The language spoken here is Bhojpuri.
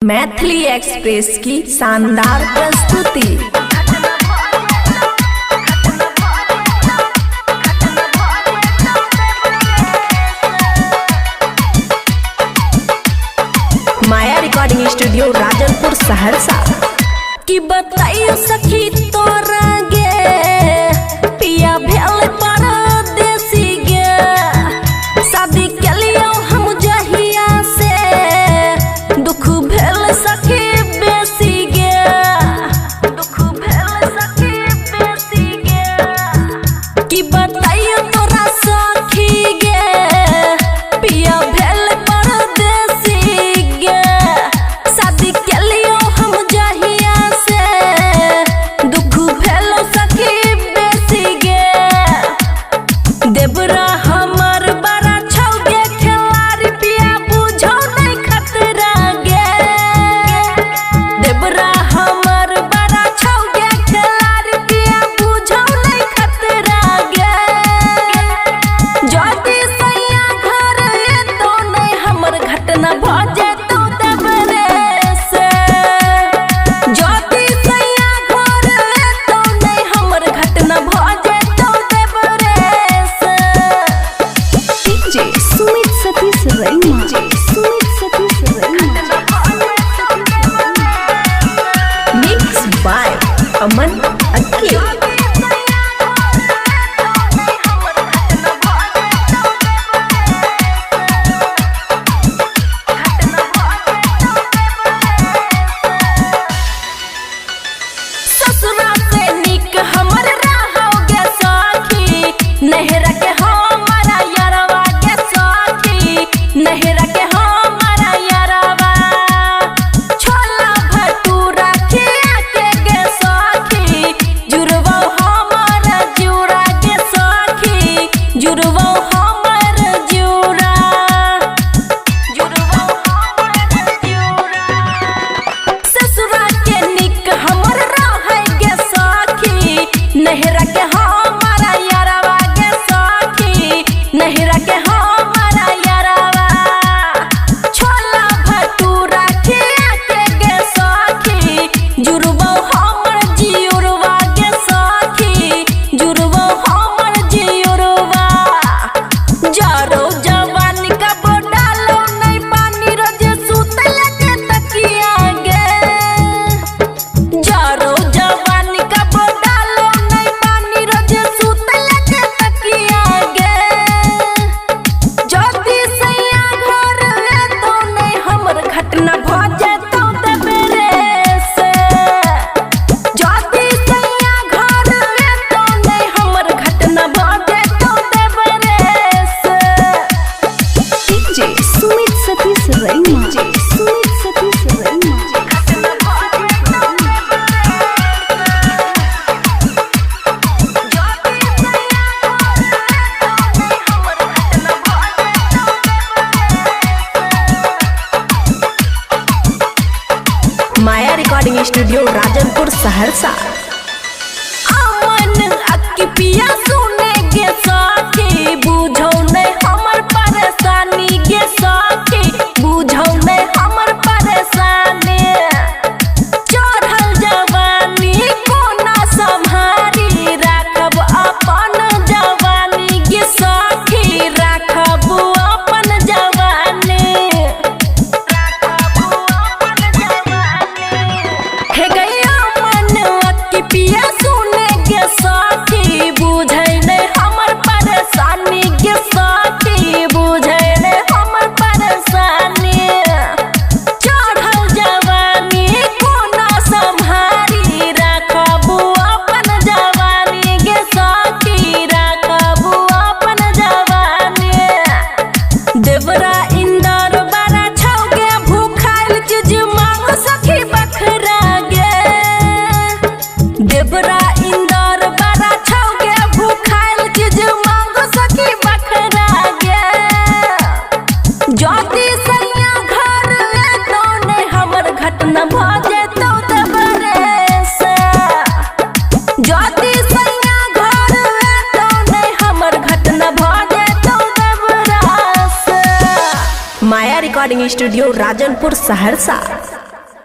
मैथिली एक्सप्रेस की शानदार प्रस्तुति। माया रिकॉर्डिंग स्टूडियो राजनपुर सहरसा। कि बताइयो सखी तोरा गे पिया भेल परदेसी गे, शादी के लियो हम जहिया से दुख भेल सखी बेसी गे, दुख भेल सखी बेसी गे। कि बताइयो तोरा सखी गे पिया भेल परदेसी गे, शादी के लियो हम जहिया दुख भेल सखी बेसी गे। देवरा हमर बड़ा छौ गे खेलारी पिया बुझो नहीं खतरा गे, देवरा हमर बड़ा छौ गे खेलारी पिया बुझो नहीं खतरा गे। जदी सैया घर एतो नहीं हमर घटना भ जेतो देवरे से, जदी सैया घर एतो नहीं हमर घटना भ जेतो देवरे से। DJ Sumit Satish Raima, Sumit Satish Raima. Mix by Aman Akela. ससुरा से निक हमर रहोगे सखी, नहरा के हमारा यारवा के सखी, नहरा के हमारा यारवा। छोला भटूरा खिया के गे सखी, जुड़वो हमर जुड़ा गे सखी, जुड़वो हमर जुड़ा, जुड़वो हमर जुड़ा। ससुरा के निक हमर रहे गे सखी, नहरा के हमारा यारवा गे सखी, नहरा के हमारा यारवा। छोला भटूरा खिया के गे सखी, जुड़वो हमर जियुरवा गे सखी, जुड़वो हमर जियुरवा। जरो जवानी का बोडालो नहीं पानी रोजे सुतल के तकिया गे, जरो जवानी का बोडालो नहीं पानी रोजे सुतल के तकिया गे। जदी सैया घर एतो नहीं हमर घटना भ जेतो देवरे से, जदी सैया घर एतो नहीं हमर घटना भ जेतो देवरे से। डीजे सुमित सतीश रैमा, सुमित सतीश रैमा। माया रिकॉर्डिंग स्टूडियो राजनपुर सहरसा। अमन अक्की पिया सुने गे सखी, बुझो नहीं हमर परेशानी गे सखी, बुझो नहीं हमर परेशानी। चढ़ल जवानी कोना सम्हारी, राखब अपन जवानी गे सखी, राखब अपन जवानी, राखब अपन जवानी। हे गैया मन अक्की पिया सुने गे सखी, बुझै नहीं हमर परेशानी गे सखी, बुझै नहीं हमर परेशानी। चढ़ल जवानी कोना सम्हारी, राखब अपन जवानी गे सखी, राखब अपन जवानी। देवरा इंदर बड़ा छौ गे भूखाइल चीज मांग सखी बखरा गे, देवरा इंदर बड़ा छौ गे भूखाइल चीज मांग सखी बखरा गे। जदी सैया घर एतो नहीं हमर घटना भ जेतो देवरे से, जदी सैया घर एतो नहीं हमर घटना भ जेतो देवरा से। माया रिकॉर्डिंग स्टूडियो राजनपुर सहरसा।